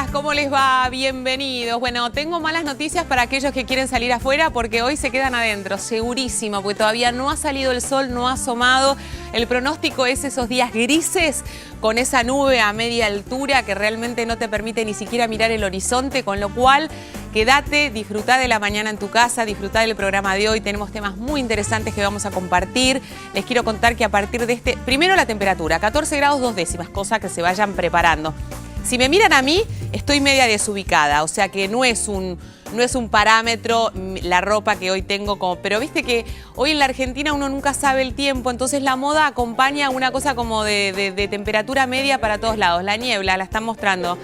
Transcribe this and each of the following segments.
días, ¿cómo les va? Bienvenidos. Bueno, tengo malas noticias para aquellos que quieren salir afuera porque hoy se quedan adentro, segurísimo, porque todavía no ha salido el sol, no ha asomado. El pronóstico es esos días grises con esa nube a media altura que realmente no te permite ni siquiera mirar el horizonte, con lo cual quédate, disfrutá de la mañana en tu casa, disfrutá del programa de hoy. Tenemos temas muy interesantes que vamos a compartir. Les quiero contar que a partir de primero la temperatura, 14 grados 2 décimas, cosa que se vayan preparando. Si me miran a mí, estoy media desubicada, o sea que no es un parámetro la ropa que hoy tengo, pero viste que hoy en la Argentina uno nunca sabe el tiempo, entonces la moda acompaña una cosa como de temperatura media para todos lados. La niebla, la están mostrando,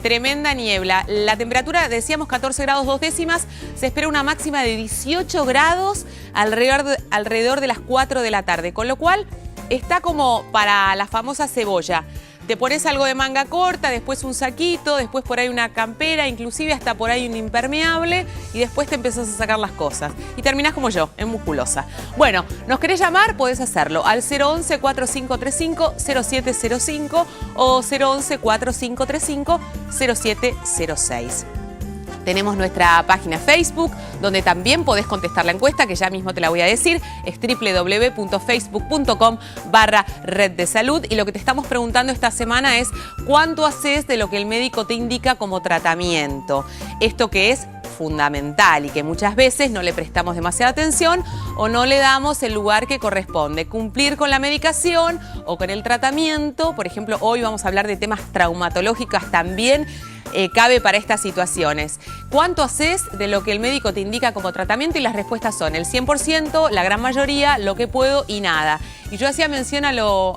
tremenda niebla. La temperatura, decíamos 14 grados 2 décimas, se espera una máxima de 18 grados alrededor de las 4 de la tarde, con lo cual está como para la famosa cebolla. Te pones algo de manga corta, después un saquito, después por ahí una campera, inclusive hasta por ahí un impermeable y después te empezás a sacar las cosas. Y terminás como yo, en musculosa. Bueno, ¿nos querés llamar? Podés hacerlo al 011-4535-0705 o 011-4535-0706. Tenemos nuestra página Facebook, donde también podés contestar la encuesta, que ya mismo te la voy a decir. Es www.facebook.com/Red de Salud. Y lo que te estamos preguntando esta semana es ¿cuánto haces de lo que el médico te indica como tratamiento? Esto que es fundamental y que muchas veces no le prestamos demasiada atención o no le damos el lugar que corresponde. Cumplir con la medicación o con el tratamiento. Por ejemplo, hoy vamos a hablar de temas traumatológicos también. Cabe para estas situaciones. ¿Cuánto haces de lo que el médico te indica como tratamiento? Y las respuestas son el 100%, la gran mayoría, lo que puedo y nada. Y yo hacía mención a lo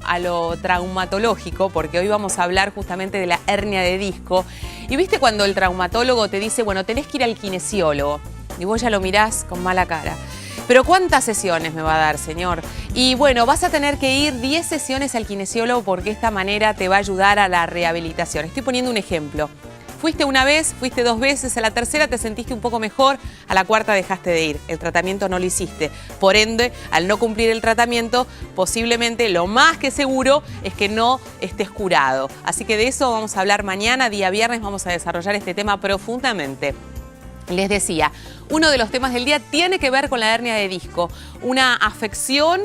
traumatológico, porque hoy vamos a hablar justamente de la hernia de disco. Y viste cuando el traumatólogo te dice, bueno, tenés que ir al kinesiólogo. Y vos ya lo mirás con mala cara. Pero ¿cuántas sesiones me va a dar, señor? Y bueno, vas a tener que ir 10 sesiones al kinesiólogo porque esta manera te va a ayudar a la rehabilitación. Estoy poniendo un ejemplo. Fuiste una vez, fuiste 2 veces, a la tercera te sentiste un poco mejor, a la cuarta dejaste de ir. El tratamiento no lo hiciste. Por ende, al no cumplir el tratamiento, posiblemente lo más que seguro es que no estés curado. Así que de eso vamos a hablar mañana, día viernes, vamos a desarrollar este tema profundamente. Les decía, uno de los temas del día tiene que ver con la hernia de disco, una afección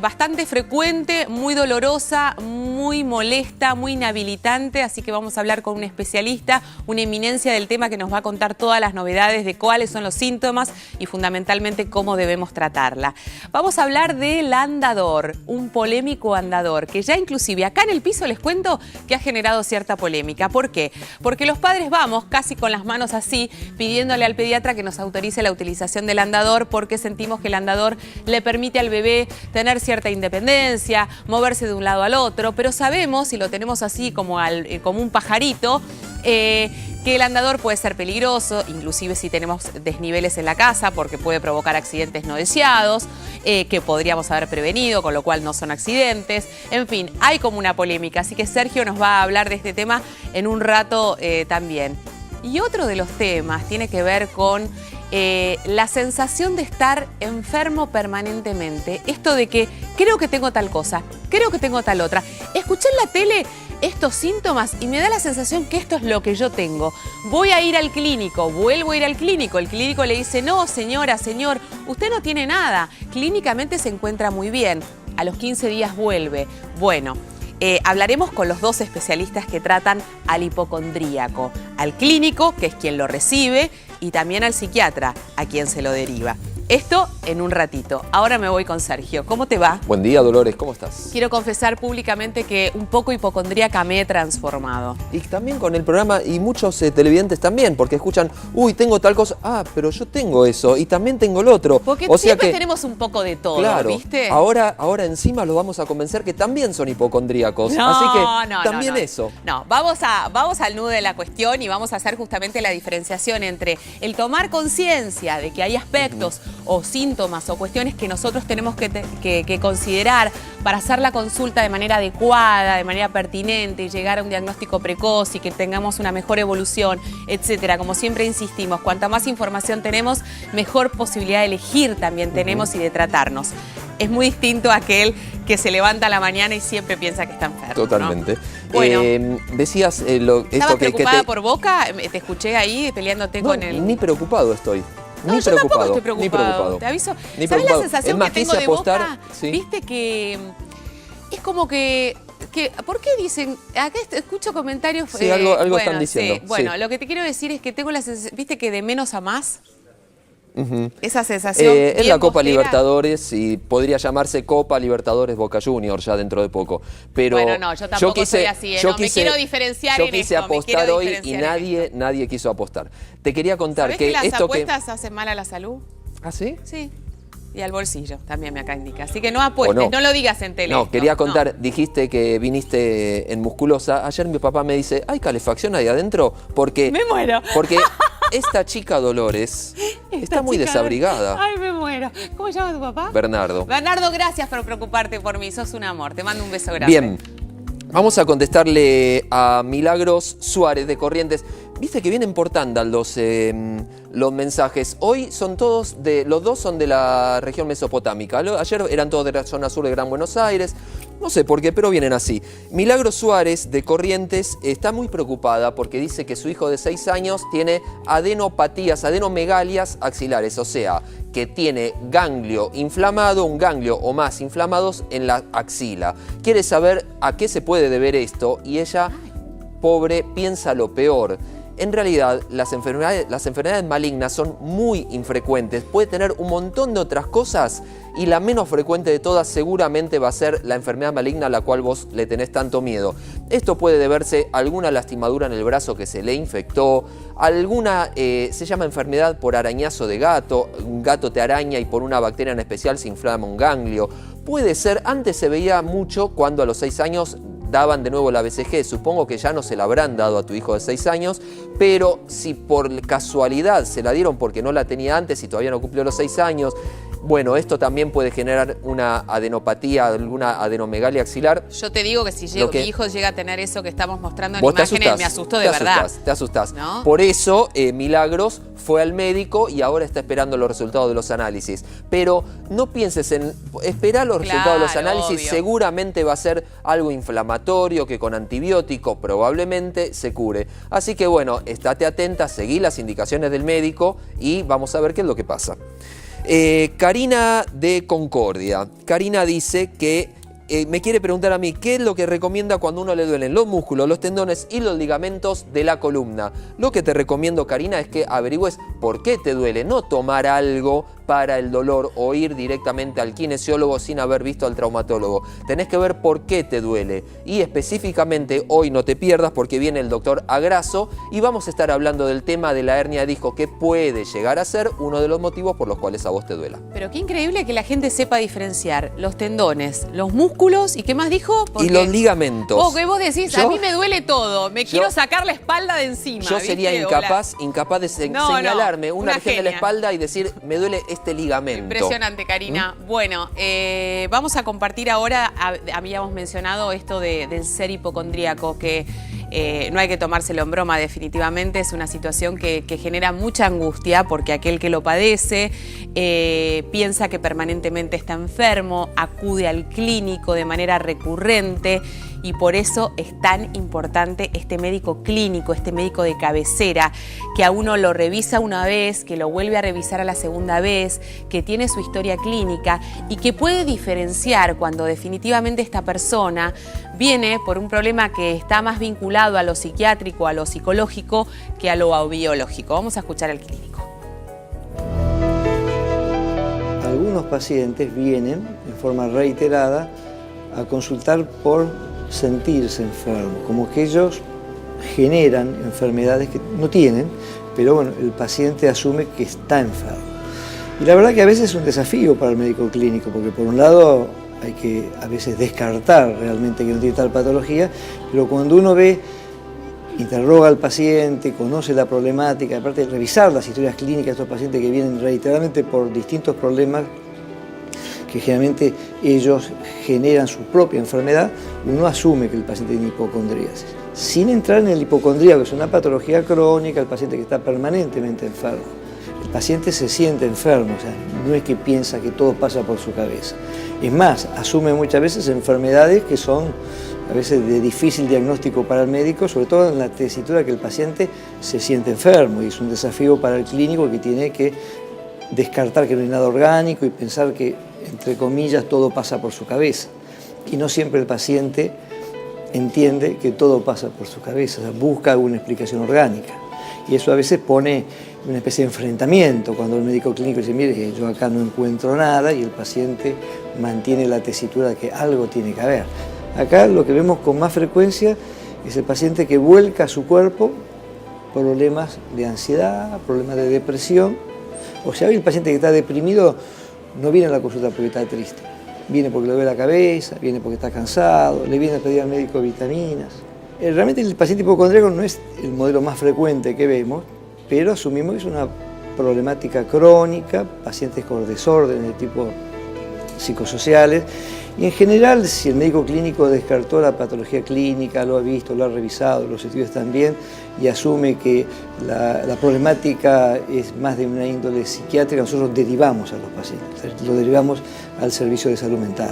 bastante frecuente, muy dolorosa, muy molesta, muy inhabilitante, así que vamos a hablar con un especialista, una eminencia del tema que nos va a contar todas las novedades de cuáles son los síntomas y fundamentalmente cómo debemos tratarla. Vamos a hablar del andador, un polémico andador, que ya inclusive acá en el piso les cuento que ha generado cierta polémica. ¿Por qué? Porque los padres vamos casi con las manos así, pidiéndole al pediatra que nos autorice la utilización del andador porque sentimos que el andador le permite al bebé tener cierta independencia, moverse de un lado al otro, pero sabemos, y lo tenemos así como un pajarito, que el andador puede ser peligroso, inclusive si tenemos desniveles en la casa, porque puede provocar accidentes no deseados, que podríamos haber prevenido, con lo cual no son accidentes. En fin, hay como una polémica, así que Sergio nos va a hablar de este tema en un rato también. Y otro de los temas tiene que ver con la sensación de estar enfermo permanentemente. Esto de que creo que tengo tal cosa, creo que tengo tal otra. Escuché en la tele estos síntomas y me da la sensación que esto es lo que yo tengo. Voy a ir al clínico, vuelvo a ir al clínico. El clínico le dice, no, señora, señor, usted no tiene nada. Clínicamente se encuentra muy bien. A los 15 días vuelve. Bueno. Hablaremos con los 2 especialistas que tratan al hipocondríaco, al clínico, que es quien lo recibe, y también al psiquiatra, a quien se lo deriva. Esto en un ratito. Ahora me voy con Sergio. ¿Cómo te va? Buen día, Dolores. ¿Cómo estás? Quiero confesar públicamente que un poco hipocondríaca me he transformado. Y también con el programa, y muchos televidentes también, porque escuchan, uy, tengo tal cosa, pero yo tengo eso, y también tengo lo otro. Porque o siempre sea que, tenemos un poco de todo, claro, ¿viste? Ahora encima los vamos a convencer que también son hipocondríacos. No, así que no, también no. eso. No, vamos al nudo de la cuestión y vamos a hacer justamente la diferenciación entre el tomar conciencia de que hay aspectos o síntomas o cuestiones que nosotros tenemos que considerar para hacer la consulta de manera adecuada, de manera pertinente y llegar a un diagnóstico precoz y que tengamos una mejor evolución, etcétera. Como siempre insistimos, cuanta más información tenemos, mejor posibilidad de elegir también tenemos y de tratarnos. es muy distinto a aquel que se levanta a la mañana y siempre piensa que está enfermo. Totalmente. ¿No? Bueno, decías ¿estabas preocupada por Boca? Te escuché ahí peleándote con el... Ni preocupado estoy. No, yo tampoco estoy preocupado. Ni preocupado. Te aviso. Ni ¿Sabes preocupado. la sensación Es más, que tengo quise de apostar, Boca? sí. Viste que es como que ¿por qué dicen? Acá escucho comentarios. Sí, algo bueno, están diciendo. Sí. Bueno, sí. lo que te quiero decir es que tengo la sensación, viste que de menos a más. Uh-huh. Esa sensación. Es la Copa bostera. Libertadores y podría llamarse Copa Libertadores Boca Juniors ya dentro de poco. Pero bueno, no, yo tampoco soy así. Me quiero diferenciar yo en quise esto, apostar hoy y nadie quiso apostar. Te quería contar ¿Sabés que las esto apuestas hacen mal a la salud? ¿Ah, sí? Sí. Y al bolsillo, también me acá indica. Así que no apuestes, no lo digas en tele. No, quería contar, dijiste que viniste en Musculosa. Ayer mi papá me dice, ¿hay calefacción ahí adentro? Porque, me muero. Porque esta chica Dolores está muy desabrigada. Ay, me muero. ¿Cómo se llama tu papá? Bernardo. Bernardo, gracias por preocuparte por mí. Sos un amor. Te mando un beso grande. Bien, vamos a contestarle a Milagros Suárez de Corrientes. Viste que vienen por tanda los mensajes. Hoy son todos los dos son de la región mesopotámica. Ayer eran todos de la zona sur de Gran Buenos Aires. No sé por qué, pero vienen así. Milagros Suárez de Corrientes está muy preocupada porque dice que su hijo de 6 años tiene adenopatías, adenomegalias axilares. O sea, que tiene ganglio inflamado, un ganglio o más inflamados en la axila. Quiere saber a qué se puede deber esto y ella, pobre, piensa lo peor. En realidad, las enfermedades malignas son muy infrecuentes. Puede tener un montón de otras cosas y la menos frecuente de todas seguramente va a ser la enfermedad maligna a la cual vos le tenés tanto miedo. Esto puede deberse a alguna lastimadura en el brazo que se le infectó, alguna, se llama enfermedad por arañazo de gato, un gato te araña y por una bacteria en especial se inflama un ganglio. Puede ser, antes se veía mucho cuando a los 6 años daban de nuevo la BCG, supongo que ya no se la habrán dado a tu hijo de 6 años, pero si por casualidad se la dieron porque no la tenía antes y todavía no cumplió los 6 años, bueno, esto también puede generar una adenopatía, alguna adenomegalia axilar. Yo te digo que si mi hijo llega a tener eso que estamos mostrando en imágenes, me asustó de verdad. Te asustás. ¿No? Por eso Milagros fue al médico y ahora está esperando los resultados de los análisis. Pero no pienses en esperar los resultados de los análisis, obvio. Seguramente va a ser algo inflamatorio que con antibiótico probablemente se cure. Así que bueno, estate atenta, seguí las indicaciones del médico y vamos a ver qué es lo que pasa. Karina de Concordia. Karina dice que me quiere preguntar a mí qué es lo que recomienda cuando uno le duelen los músculos, los tendones y los ligamentos de la columna. Lo que te recomiendo, Karina, es que averigües por qué te duele, no tomar algo para el dolor o ir directamente al kinesiólogo sin haber visto al traumatólogo. Tenés que ver por qué te duele y específicamente hoy no te pierdas porque viene el doctor Agrasso y vamos a estar hablando del tema de la hernia de disco que puede llegar a ser uno de los motivos por los cuales a vos te duela. Pero qué increíble que la gente sepa diferenciar los tendones, los músculos y qué más dijo. Y los ligamentos. Vos decís, a mí me duele todo, me quiero sacar la espalda de encima. Yo sería incapaz de señalarme una región de la espalda y decir, me duele este ligamento. Impresionante, Karina. Bueno, vamos a compartir ahora, habíamos mencionado esto del ser hipocondríaco, que no hay que tomárselo en broma definitivamente, es una situación que genera mucha angustia porque aquel que lo padece piensa que permanentemente está enfermo, acude al clínico de manera recurrente y por eso es tan importante este médico clínico, este médico de cabecera, que a uno lo revisa una vez, que lo vuelve a revisar a la segunda vez, que tiene su historia clínica y que puede diferenciar cuando definitivamente esta persona viene por un problema que está más vinculado a lo psiquiátrico, a lo psicológico, que a lo biológico. Vamos a escuchar al clínico. Algunos pacientes vienen en forma reiterada a consultar por sentirse enfermos, como que ellos generan enfermedades que no tienen, pero bueno, el paciente asume que está enfermo. Y la verdad que a veces es un desafío para el médico clínico, porque por un lado hay que a veces descartar realmente que no tiene tal patología, pero cuando uno interroga al paciente, conoce la problemática, aparte de revisar las historias clínicas de estos pacientes que vienen reiteradamente por distintos problemas, que generalmente ellos generan su propia enfermedad, uno asume que el paciente tiene hipocondríasis. Sin entrar en el hipocondríaco, que es una patología crónica, el paciente que está permanentemente enfermo. El paciente se siente enfermo, o sea, no es que piensa que todo pasa por su cabeza. Es más, asume muchas veces enfermedades que son a veces de difícil diagnóstico para el médico, sobre todo en la tesitura que el paciente se siente enfermo, y es un desafío para el clínico que tiene que descartar que no hay nada orgánico y pensar que, entre comillas, todo pasa por su cabeza. Y no siempre el paciente entiende que todo pasa por su cabeza, o sea, busca una explicación orgánica. Y eso a veces pone una especie de enfrentamiento cuando el médico clínico dice, mire, yo acá no encuentro nada, y el paciente mantiene la tesitura de que algo tiene que haber. Acá lo que vemos con más frecuencia es el paciente que vuelca a su cuerpo problemas de ansiedad, problemas de depresión. O sea, hoy el paciente que está deprimido no viene a la consulta porque está triste. Viene porque le duele la cabeza, viene porque está cansado, le viene a pedir al médico vitaminas. Realmente el paciente hipocondríaco no es el modelo más frecuente que vemos, pero asumimos que es una problemática crónica, pacientes con desórdenes de tipo psicosociales. Y en general, si el médico clínico descartó la patología clínica, lo ha visto, lo ha revisado, los estudios también, y asume que la problemática es más de una índole psiquiátrica, nosotros derivamos a los pacientes, lo derivamos al servicio de salud mental.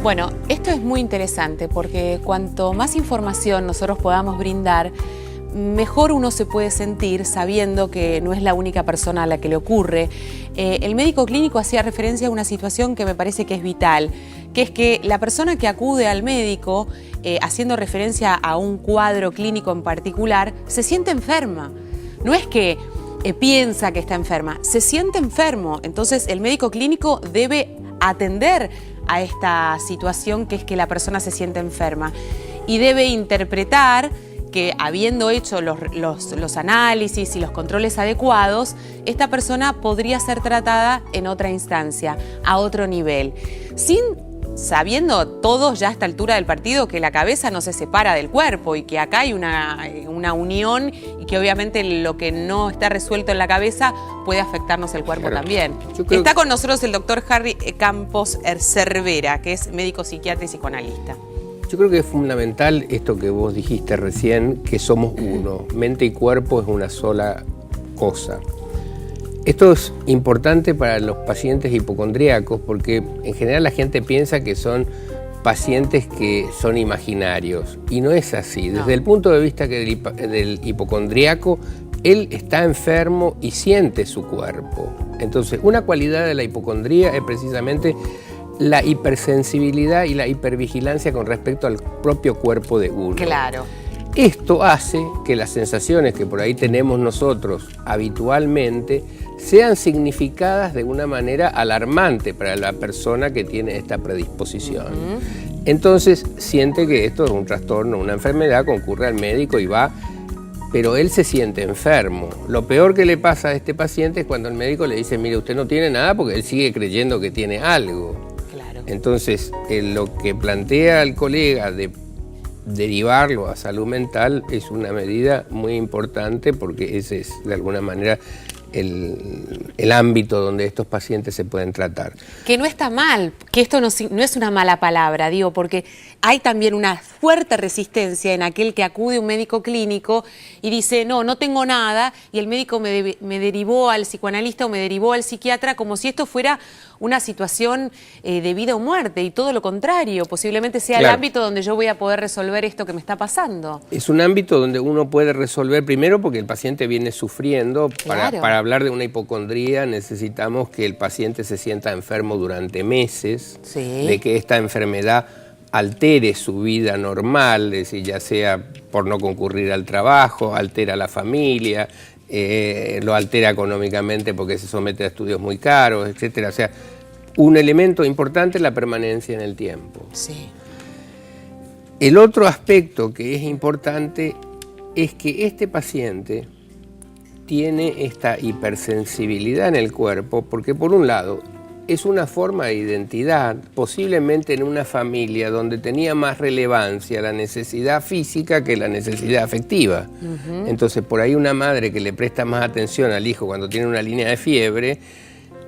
Bueno, esto es muy interesante porque cuanto más información nosotros podamos brindar, mejor uno se puede sentir sabiendo que no es la única persona a la que le ocurre. El médico clínico hacía referencia a una situación que me parece que es vital, que es que la persona que acude al médico, haciendo referencia a un cuadro clínico en particular, se siente enferma. No es que piensa que está enferma, se siente enfermo. Entonces el médico clínico debe atender a esta situación, que es que la persona se siente enferma, y debe interpretar que, habiendo hecho los análisis y los controles adecuados, esta persona podría ser tratada en otra instancia, a otro nivel, sabiendo todos ya a esta altura del partido que la cabeza no se separa del cuerpo y que acá hay una unión, y que obviamente lo que no está resuelto en la cabeza puede afectarnos el cuerpo también. Está con nosotros el doctor Harry Campos Cervera, que es médico psiquiatra y psicoanalista. Yo creo que es fundamental esto que vos dijiste recién, que somos uno, mente y cuerpo es una sola cosa. Esto es importante para los pacientes hipocondríacos porque en general la gente piensa que son pacientes que son imaginarios, y no es así. Desde el punto de vista del hipocondríaco, él está enfermo y siente su cuerpo. Entonces, una cualidad de la hipocondría es precisamente la hipersensibilidad y la hipervigilancia con respecto al propio cuerpo de uno. Claro. Esto hace que las sensaciones que por ahí tenemos nosotros habitualmente sean significadas de una manera alarmante para la persona que tiene esta predisposición. Entonces siente que esto es un trastorno, una enfermedad, concurre al médico y va, pero él se siente enfermo. Lo peor que le pasa a este paciente es cuando el médico le dice, mire, usted no tiene nada, porque él sigue creyendo que tiene algo. Claro. Entonces, lo que plantea el colega de derivarlo a salud mental es una medida muy importante, porque ese es de alguna manera el ámbito donde estos pacientes se pueden tratar. Que no está mal, que esto no es una mala palabra, digo, porque hay también una fuerte resistencia en aquel que acude a un médico clínico y dice, no tengo nada, y el médico me derivó al psicoanalista o me derivó al psiquiatra, como si esto fuera una situación de vida o muerte, y todo lo contrario, posiblemente sea el ámbito donde yo voy a poder resolver esto que me está pasando. Es un ámbito donde uno puede resolver, primero porque el paciente viene sufriendo. Para hablar de una hipocondría necesitamos que el paciente se sienta enfermo durante meses, de que esta enfermedad altere su vida normal, es decir, ya sea por no concurrir al trabajo, altera a la familia, lo altera económicamente porque se somete a estudios muy caros, etcétera. O sea, un elemento importante es la permanencia en el tiempo. Sí. El otro aspecto que es importante es que este paciente tiene esta hipersensibilidad en el cuerpo porque, por un lado, es una forma de identidad, posiblemente en una familia donde tenía más relevancia la necesidad física que la necesidad afectiva. Entonces, por ahí una madre que le presta más atención al hijo cuando tiene una línea de fiebre,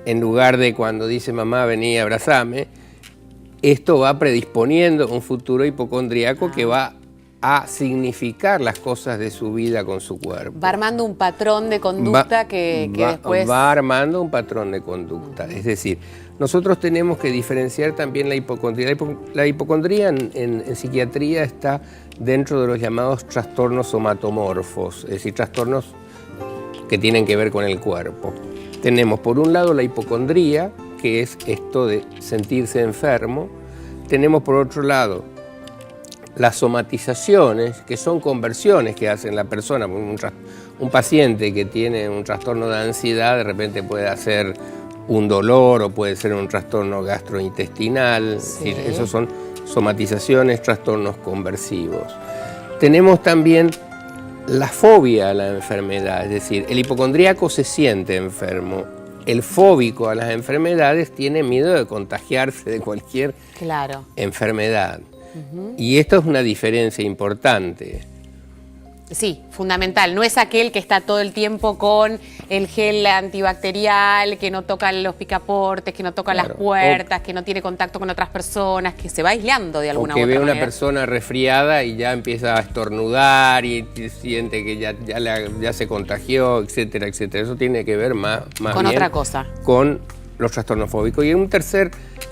en lugar de cuando dice, mamá, vení, abrazame, esto va predisponiendo un futuro hipocondríaco que va a significar las cosas de su vida con su cuerpo. Va armando un patrón de conducta que después... Va armando un patrón de conducta. Es decir, nosotros tenemos que diferenciar también la hipocondría. La hipocondría en psiquiatría está dentro de los llamados trastornos somatomorfos, es decir, trastornos que tienen que ver con el cuerpo. Tenemos por un lado la hipocondría, que es esto de sentirse enfermo. Tenemos por otro lado las somatizaciones, que son conversiones que hacen la persona. Un paciente que tiene un trastorno de ansiedad de repente puede hacer un dolor o puede ser un trastorno gastrointestinal. Sí. Es decir, esos son somatizaciones, trastornos conversivos. Tenemos también la fobia a la enfermedad, es decir, el hipocondríaco se siente enfermo. El fóbico a las enfermedades tiene miedo de contagiarse de cualquier enfermedad. Y esto es una diferencia importante. Sí, fundamental. No es aquel que está todo el tiempo con el gel antibacterial, que no toca los picaportes, que no toca las puertas, que no tiene contacto con otras personas, que se va aislando de alguna u otra manera. O que ve una persona resfriada y ya empieza a estornudar y siente que ya se contagió, etcétera, etcétera. Eso tiene que ver más con bien otra cosa. Con los trastornos fóbicos. Y un tercer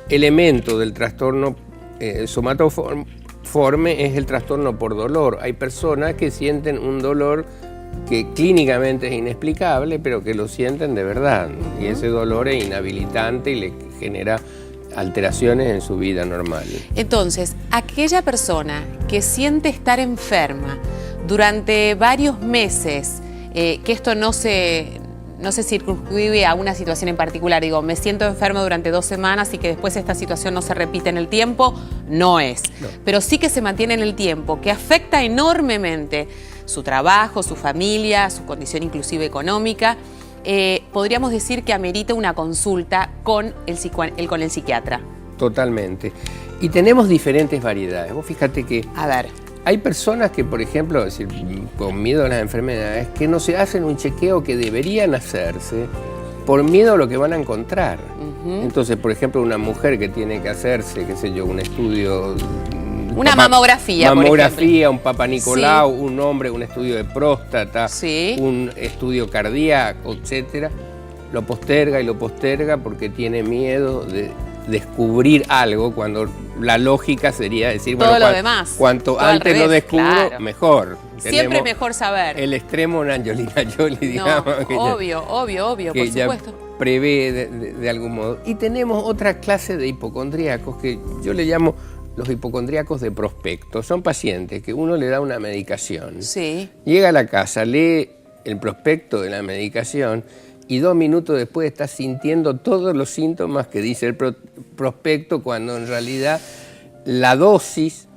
elemento del trastorno somatoforme es el trastorno por dolor. Hay personas que sienten un dolor que clínicamente es inexplicable, pero que lo sienten de verdad. Y ese dolor es inhabilitante y le genera alteraciones en su vida normal. Entonces, aquella persona que siente estar enferma durante varios meses, que esto no se circunscribe a una situación en particular, digo, me siento enfermo durante 2 semanas y que después esta situación no se repite en el tiempo, no es. No. Pero sí que se mantiene en el tiempo, que afecta enormemente su trabajo, su familia, su condición inclusive económica. Podríamos decir que amerita una consulta con el psiquiatra. Totalmente. Y tenemos diferentes variedades. Vos fíjate que... A ver... Hay personas que, por ejemplo, es decir, con miedo a las enfermedades, que no se hacen un chequeo que deberían hacerse por miedo a lo que van a encontrar. Entonces, por ejemplo, una mujer que tiene que hacerse, qué sé yo, un estudio... Una mamografía, mamografía, un Papa Nicolau, un hombre, un estudio de próstata, un estudio cardíaco, etcétera, lo posterga porque tiene miedo de descubrir algo, cuando la lógica sería decir, todo lo demás, cuanto antes lo descubro, mejor. Siempre es mejor saber. El extremo en Angelina Jolie, digamos. Obvio, que por supuesto. Prevé de algún modo. Y tenemos otra clase de hipocondríacos que yo le llamo los hipocondríacos de prospecto. Son pacientes que uno le da una medicación. Sí. Llega a la casa, lee el prospecto de la medicación y 2 minutos después está sintiendo todos los síntomas que dice el prospecto, cuando en realidad la dosis,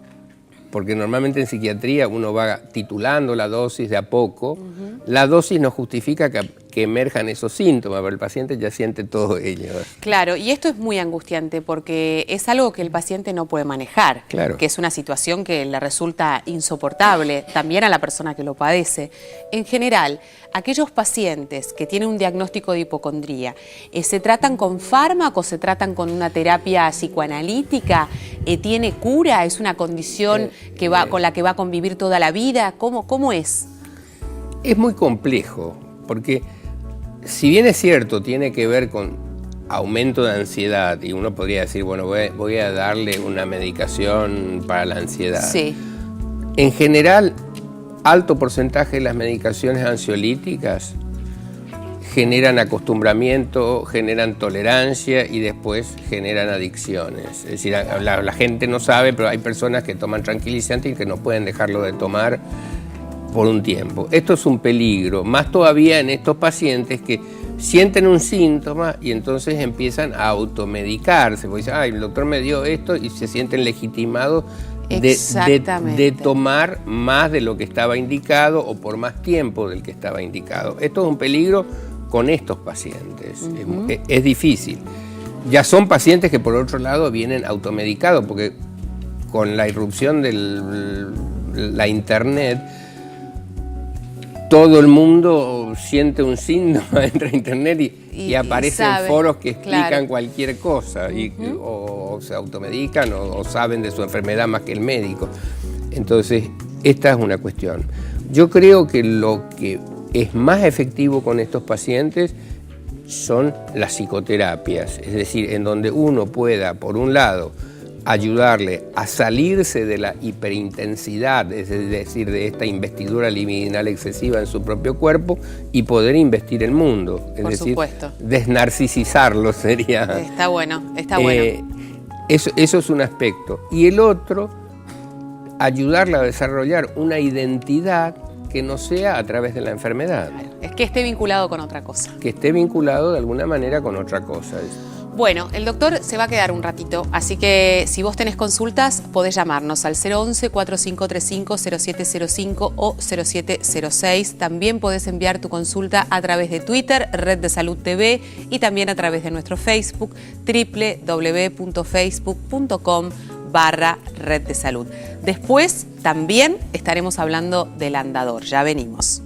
porque normalmente en psiquiatría uno va titulando la dosis de a poco, la dosis no justifica que emerjan esos síntomas, pero el paciente ya siente todo ello. Claro, y esto es muy angustiante porque es algo que el paciente no puede manejar, que es una situación que le resulta insoportable también a la persona que lo padece. En general, aquellos pacientes que tienen un diagnóstico de hipocondría, ¿se tratan con fármacos, se tratan con una terapia psicoanalítica? ¿Tiene cura? ¿Es una condición con la que va a convivir toda la vida? ¿Cómo es? Es muy complejo, porque si bien es cierto, tiene que ver con aumento de ansiedad, y uno podría decir, bueno, voy a darle una medicación para la ansiedad. Sí. En general, alto porcentaje de las medicaciones ansiolíticas generan acostumbramiento, generan tolerancia y después generan adicciones. Es decir, la gente no sabe, pero hay personas que toman tranquilizantes y que no pueden dejarlo de tomar por un tiempo. Esto es un peligro, más todavía en estos pacientes que sienten un síntoma y entonces empiezan a automedicarse, porque dicen, el doctor me dio esto, y se sienten legitimados de tomar más de lo que estaba indicado o por más tiempo del que estaba indicado. Esto es un peligro con estos pacientes. Es difícil. Ya son pacientes que por otro lado vienen automedicados, porque con la irrupción de la internet, todo el mundo siente un síntoma, entra a internet y aparecen foros que explican cualquier cosa, o se automedican o saben de su enfermedad más que el médico. Entonces, Esta es una cuestión. Yo creo que lo que es más efectivo con estos pacientes son las psicoterapias, es decir, en donde uno pueda, por un lado, ayudarle a salirse de la hiperintensidad, es decir, de esta investidura libidinal excesiva en su propio cuerpo y poder investir el mundo. Es decir, supuesto. Desnarcisizarlo sería. Está bueno, está bueno. Eso es un aspecto. Y el otro, ayudarle a desarrollar una identidad que no sea a través de la enfermedad. Es que esté vinculado con otra cosa. Que esté vinculado de alguna manera con otra cosa. Bueno, el doctor se va a quedar un ratito, así que si vos tenés consultas, podés llamarnos al 011-4535-0705 o 0706. También podés enviar tu consulta a través de Twitter, Red de Salud TV, y también a través de nuestro Facebook, www.facebook.com/Red de Salud. Después también estaremos hablando del andador. Ya venimos.